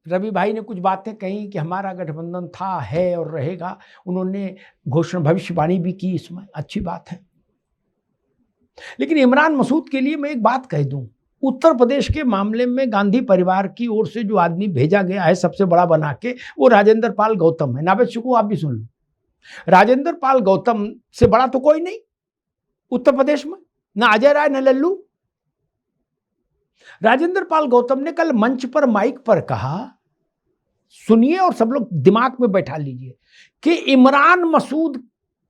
रवि भाई ने कुछ बातें कही कि हमारा गठबंधन था, है और रहेगा। उन्होंने घोषणा भविष्यवाणी भी की इसमें, अच्छी बात है। लेकिन इमरान मसूद के लिए मैं एक बात कह दूं, उत्तर प्रदेश के मामले में गांधी परिवार की ओर से जो आदमी भेजा गया है सबसे बड़ा बना के, वो राजेंद्र पाल गौतम है। नावेद शुक्ला, आप भी सुन लो, राजेंद्र पाल गौतम से बड़ा तो कोई नहीं उत्तर प्रदेश में, ना अजय राय न लल्लू। राजेंद्र पाल गौतम ने कल मंच पर माइक पर कहा, सुनिए और सब लोग दिमाग में बैठा लीजिए, कि इमरान मसूद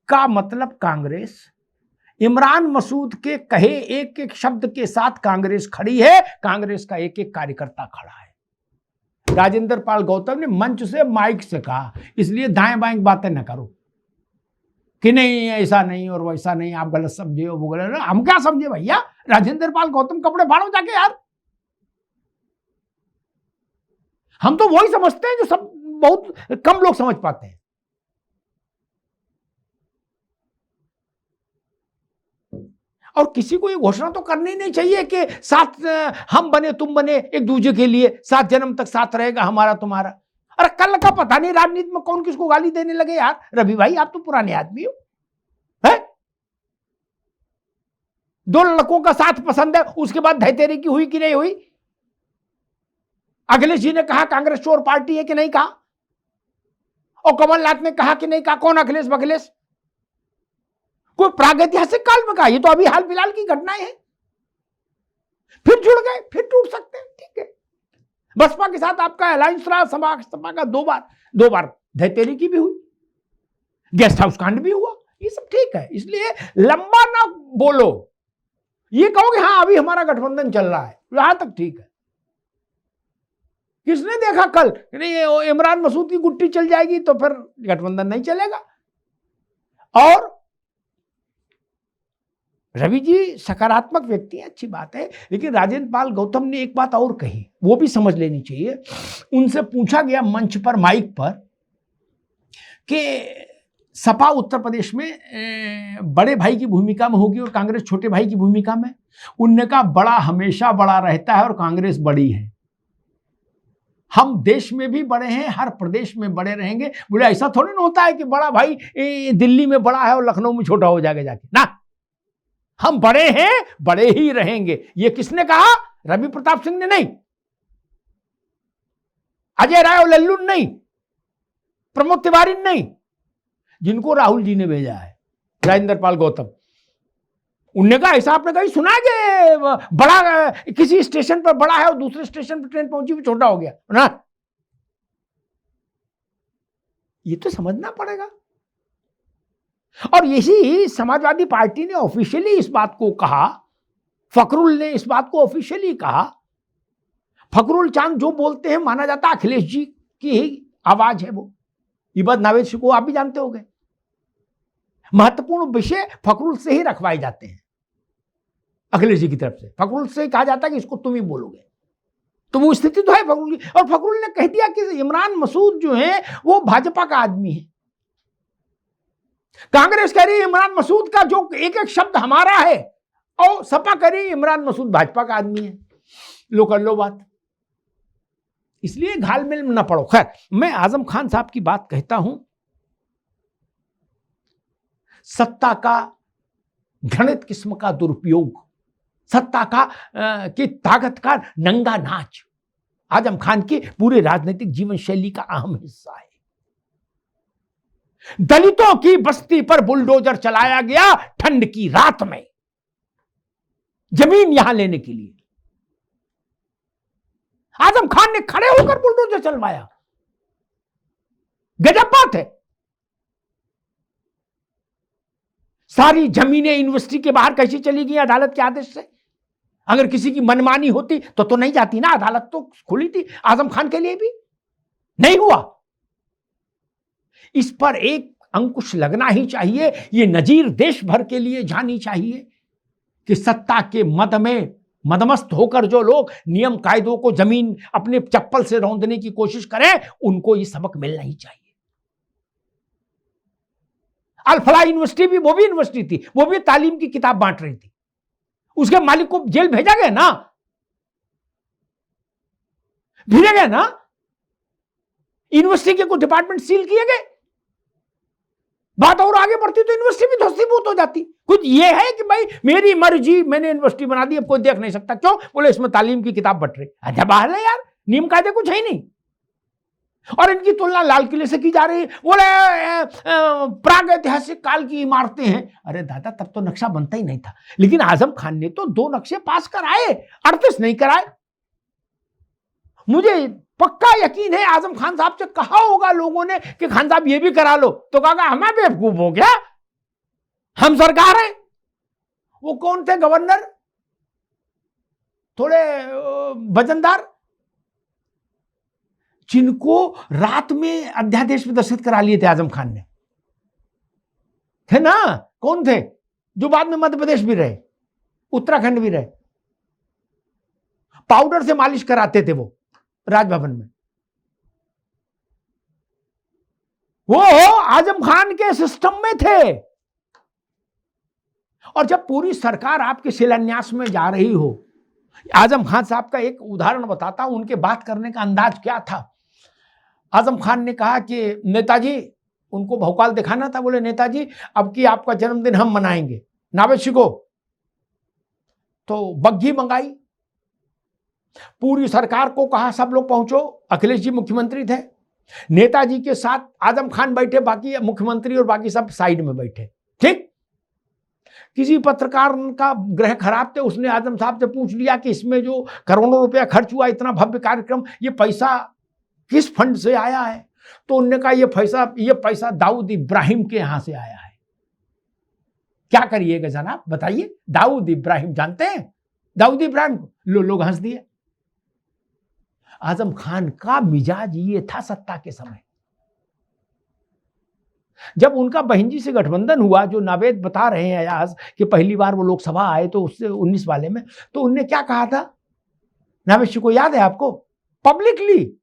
का मतलब कांग्रेस, इमरान मसूद के कहे एक एक शब्द के साथ कांग्रेस खड़ी है, कांग्रेस का एक एक कार्यकर्ता खड़ा है। राजेंद्र पाल गौतम ने मंच से माइक से कहा, इसलिए दाएं बाएं बातें न करो कि नहीं ऐसा नहीं और वैसा नहीं, आप गलत समझे हो, वो गलत। हम क्या समझे भैया? राजेंद्र पाल गौतम कपड़े फाड़ो जाके यार। हम तो वही समझते हैं जो सब बहुत कम लोग समझ पाते हैं। और किसी को ये घोषणा तो करनी नहीं चाहिए कि साथ हम बने तुम बने एक दूसरे के लिए, 7 जन्म तक साथ रहेगा हमारा तुम्हारा। अरे कल का पता नहीं राजनीति में कौन किसको गाली देने लगे यार। रवि भाई आप तो पुराने आदमी हो, है? 2 लड़कों का साथ पसंद है, उसके बाद धैतेरी की हुई कि नहीं हुई? अखिलेश जी ने कहा कांग्रेस चोर पार्टी है कि नहीं कहा? और कमलनाथ ने कहा कि नहीं कहा? कौन अखिलेश बखिलेश? कोई प्रागैतिहासिक काल में कहा? ये तो अभी हाल फिलहाल की घटनाएं हैं। फिर जुड़ गए, फिर टूट सकते हैं, ठीक है। बसपा के साथ आपका अलायंस रहा, सपा का 2 बार धैतेरी की भी हुई, गेस्ट हाउस कांड भी हुआ, ये सब ठीक है। इसलिए लंबा ना बोलो, ये कहो कि हाँ अभी हमारा गठबंधन चल रहा है, यहां तक ठीक है। किसने देखा कल नहीं इमरान मसूद की गुट्टी चल जाएगी तो फिर गठबंधन नहीं चलेगा। और रवि जी सकारात्मक व्यक्ति है, अच्छी बात है, लेकिन राजेंद्र पाल गौतम ने एक बात और कही, वो भी समझ लेनी चाहिए। उनसे पूछा गया मंच पर माइक पर कि सपा उत्तर प्रदेश में बड़े भाई की भूमिका में होगी और कांग्रेस छोटे भाई की भूमिका में। उनने कहा बड़ा हमेशा बड़ा रहता है और कांग्रेस बड़ी है, हम देश में भी बड़े हैं, हर प्रदेश में बड़े रहेंगे। बोले ऐसा थोड़ी ना होता है कि बड़ा भाई दिल्ली में बड़ा है और लखनऊ में छोटा हो जाएगा जाके, ना, हम बड़े हैं, बड़े ही रहेंगे। ये किसने कहा? रवि प्रताप सिंह ने नहीं, अजय राय और लल्लू नहीं, प्रमोद तिवारी नहीं, जिनको राहुल जी ने भेजा है राजेंद्र पाल गौतम। उनने कहा ऐसा आपने कहीं सुना कि बड़ा किसी स्टेशन पर बड़ा है और दूसरे स्टेशन पर ट्रेन पहुंची भी छोटा हो गया ना? ये तो समझना पड़ेगा। और यही समाजवादी पार्टी ने ऑफिशियली इस बात को कहा, फखरुल ने इस बात को ऑफिशियली कहा। फखरुल चांद जो बोलते हैं माना जाता है अखिलेश जी की ही आवाज है वो। ये बात नावेद शुक्ला आप भी जानते होंगे। महत्वपूर्ण विषय फखरुल से ही रखवाए जाते हैं अखिलेश जी की तरफ से। फखरुल से कहा जाता है कि इसको तुम ही बोलोगे, तो वो स्थिति तो है फखरुल की। और फखरुल ने कह दिया कि इमरान मसूद जो है वो भाजपा का आदमी है। कांग्रेस कह रही है इमरान मसूद का जो एक एक शब्द हमारा है, और सपा कह रही है इमरान मसूद भाजपा का आदमी है। लो कर लो बात, इसलिए घालमेल में न पड़ो। खैर, मैं आजम खान साहब की बात कहता हूं, सत्ता का घृणित किस्म का दुरुपयोग, सत्ता का की ताकत का नंगा नाच आजम खान के पूरे राजनीतिक जीवन शैली का अहम हिस्सा है। दलितों की बस्ती पर बुलडोजर चलाया गया ठंड की रात में, जमीन यहां लेने के लिए आजम खान ने खड़े होकर बुलडोजर चलवाया। गजब बात है। सारी जमीनें यूनिवर्सिटी के बाहर कैसी चली गई अदालत के आदेश से? अगर किसी की मनमानी होती तो नहीं जाती ना, अदालत तो खुली थी। आजम खान के लिए भी नहीं हुआ। इस पर एक अंकुश लगना ही चाहिए। ये नजीर देश भर के लिए जानी चाहिए कि सत्ता के मद में मदमस्त होकर जो लोग नियम कायदों को जमीन अपने चप्पल से रौंदने की कोशिश करें, उनको ये सबक मिलना ही चाहिए। अल-फलाह यूनिवर्सिटी भी वो भी यूनिवर्सिटी थी, वो भी तालीम की किताब बांट रही थी, उसके मालिक को जेल भेजा गया ना, भेजा गया ना। यूनिवर्सिटी के कुछ डिपार्टमेंट सील किए गए, बात और आगे बढ़ती तो यूनिवर्सिटी भी ध्वस्तीभूत हो जाती। कुछ ये है कि भाई मेरी मर्जी, मैंने यूनिवर्सिटी बना दी, अब कोई देख नहीं सकता। क्यों? बोले इसमें तालीम की किताब बट रही। अच्छा बाहर है यार, नियम कायदे कुछ है ही नहीं। और इनकी तुलना लाल किले से की जा रही है। बोले प्राग ऐतिहासिक काल की इमारतें हैं। अरे दादा, तब तो नक्शा बनता ही नहीं था। लेकिन आजम खान ने तो 2 नक्शे पास कराए, 38 नहीं कराए। मुझे पक्का यकीन है आजम खान साहब से कहा होगा लोगों ने कि खान साहब ये भी करा लो, तो कहा हमें बेवकूफ हो गया, हम सरकार हैं। वो कौन थे गवर्नर, थोड़े वजनदार, जिनको रात में अध्यादेश में दस्तखत करा लिए थे आजम खान ने, थे ना? कौन थे? जो बाद में मध्य प्रदेश भी रहे, उत्तराखंड भी रहे, पाउडर से मालिश कराते थे वो राजभवन में। वो आजम खान के सिस्टम में थे। और जब पूरी सरकार आपके शिलान्यास में जा रही हो, आजम खान साहब का एक उदाहरण बताता हूं, उनके बात करने का अंदाज क्या था। आजम खान ने कहा कि नेताजी, उनको भौकाल दिखाना था, बोले नेताजी अब की आपका जन्मदिन हम मनाएंगे, नावेशी को तो बग्घी मंगाई, पूरी सरकार को कहा सब लोग पहुंचो। अखिलेश जी मुख्यमंत्री थे, नेताजी के साथ आजम खान बैठे, बाकी मुख्यमंत्री और बाकी सब साइड में बैठे। ठीक, किसी पत्रकार का ग्रह खराब थे, उसने आजम साहब से पूछ लिया कि इसमें जो करोड़ों रुपया खर्च हुआ, इतना भव्य कार्यक्रम, ये पैसा किस फंड से आया है? तो उन्होंने कहा ये पैसा दाऊद इब्राहिम के यहां से आया है। क्या करिएगा जनाब, बताइए? दाऊद इब्राहिम जानते हैं? दाऊद इब्राहिम को लोग हंस दिए। आजम खान का मिजाज ये था सत्ता के समय। जब उनका बहन जी से गठबंधन हुआ, जो नावेद बता रहे हैं अयाज कि पहली बार वो लोकसभा आए तो उससे 19 वाले में, तो उनने क्या कहा था नावेद को, याद है आपको? पब्लिकली,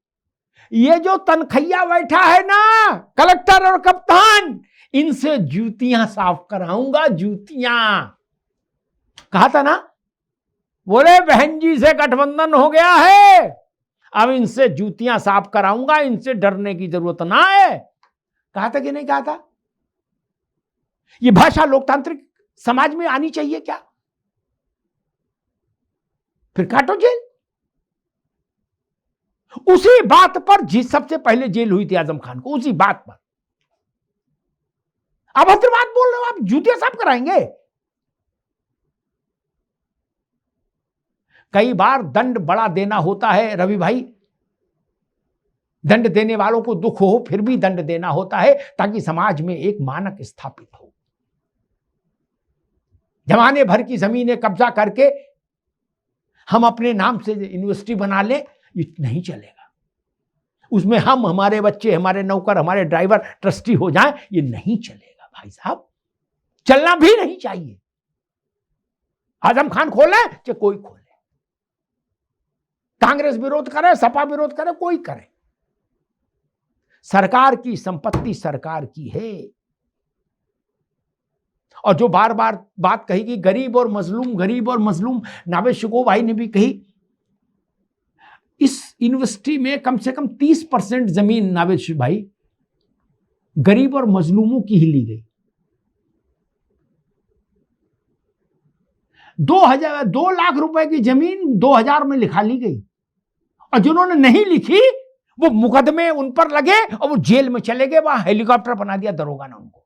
ये जो तनखैया बैठा है ना, कलेक्टर और कप्तान, इनसे जूतियां साफ कराऊंगा, जूतियां। कहा था ना? बोले बहन जी से गठबंधन हो गया है, अब इनसे जूतियां साफ कराऊंगा, इनसे डरने की जरूरत ना है। कहा था कि नहीं कहा था? ये भाषा लोकतांत्रिक समाज में आनी चाहिए क्या? फिर काटो जेल। उसी बात पर सबसे पहले जेल हुई थी आजम खान को, उसी बात पर। अभद्र बात बोल रहे हो आप, जूतियां साफ कराएंगे? कई बार दंड बड़ा देना होता है रवि भाई, दंड देने वालों को दुख हो फिर भी दंड देना होता है, ताकि समाज में एक मानक स्थापित हो। जमाने भर की जमीनें कब्जा करके हम अपने नाम से यूनिवर्सिटी बना ले, ये नहीं चलेगा। उसमें हम, हमारे बच्चे, हमारे नौकर, हमारे ड्राइवर ट्रस्टी हो जाएं, ये नहीं चलेगा भाई साहब, चलना भी नहीं चाहिए। आजम खान खोले चाहे कोई खोले, कांग्रेस विरोध करे, सपा विरोध करे, कोई करे, सरकार की संपत्ति सरकार की है। और जो बार बार बात कही कि गरीब और मजलूम, नावेद शिकोह भाई ने भी कही, इस यूनिवर्सिटी में कम से कम 30% जमीन नावेद भाई गरीब और मजलूमों की ही ली गई। 2 लाख रुपए की जमीन 2000 में लिखा ली गई, और जिन्होंने नहीं लिखी वो मुकदमे उन पर लगे और वो जेल में चले गए। वहां हेलीकॉप्टर बना दिया दरोगा ने उनको।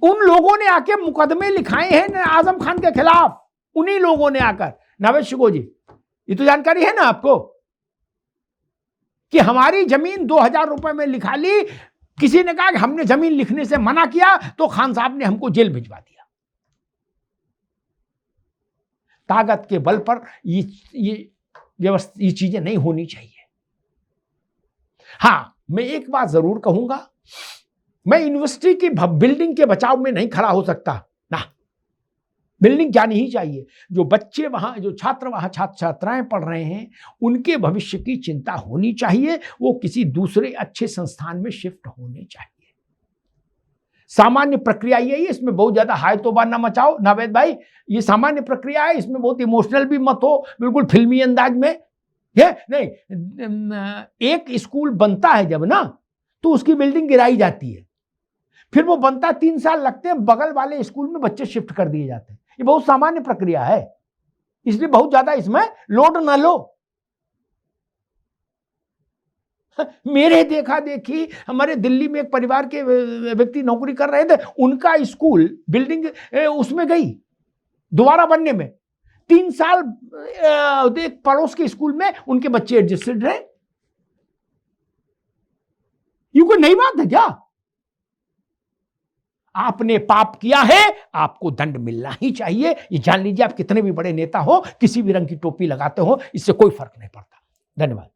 उन लोगों ने आके मुकदमे लिखाए हैं आजम खान के खिलाफ, उन्हीं लोगों ने आकर। नावेद शिकोह जी, ये तो जानकारी है ना आपको कि हमारी जमीन 2000 रुपए में लिखा ली, किसी ने कहा कि हमने जमीन लिखने से मना किया तो खान साहब ने हमको जेल भिजवा दिया। ताकत के बल पर ये चीजें नहीं होनी चाहिए। हां, मैं एक बात जरूर कहूंगा, मैं यूनिवर्सिटी की बिल्डिंग के बचाव में नहीं खड़ा हो सकता ना, बिल्डिंग जानी ही चाहिए। जो बच्चे वहां, जो छात्र वहां, छात्र छात्राएं पढ़ रहे हैं, उनके भविष्य की चिंता होनी चाहिए, वो किसी दूसरे अच्छे संस्थान में शिफ्ट होने चाहिए। सामान्य प्रक्रिया यही है, इसमें बहुत ज्यादा हाय तौबा ना मचाओ नावेद भाई, ये सामान्य प्रक्रिया है, इसमें बहुत इमोशनल भी मत हो, बिल्कुल फिल्मी अंदाज में है नहीं, एक स्कूल बनता है जब ना, तो उसकी बिल्डिंग गिराई जाती है, फिर वो बनता 3 साल लगते हैं, बगल वाले स्कूल में बच्चे शिफ्ट कर दिए जाते हैं। ये बहुत सामान्य प्रक्रिया है, इसलिए बहुत ज्यादा इसमें लोड ना लो। मेरे देखा देखी हमारे दिल्ली में एक परिवार के व्यक्ति नौकरी कर रहे थे, उनका स्कूल बिल्डिंग उसमें गई दोबारा बनने में, 3 साल एक पड़ोस के स्कूल में उनके बच्चे एडजस्टेड रहे। ये कोई नई बात है क्या? आपने पाप किया है, आपको दंड मिलना ही चाहिए। ये जान लीजिए, आप कितने भी बड़े नेता हो, किसी भी रंग की टोपी लगाते हो, इससे कोई फर्क नहीं पड़ता। धन्यवाद।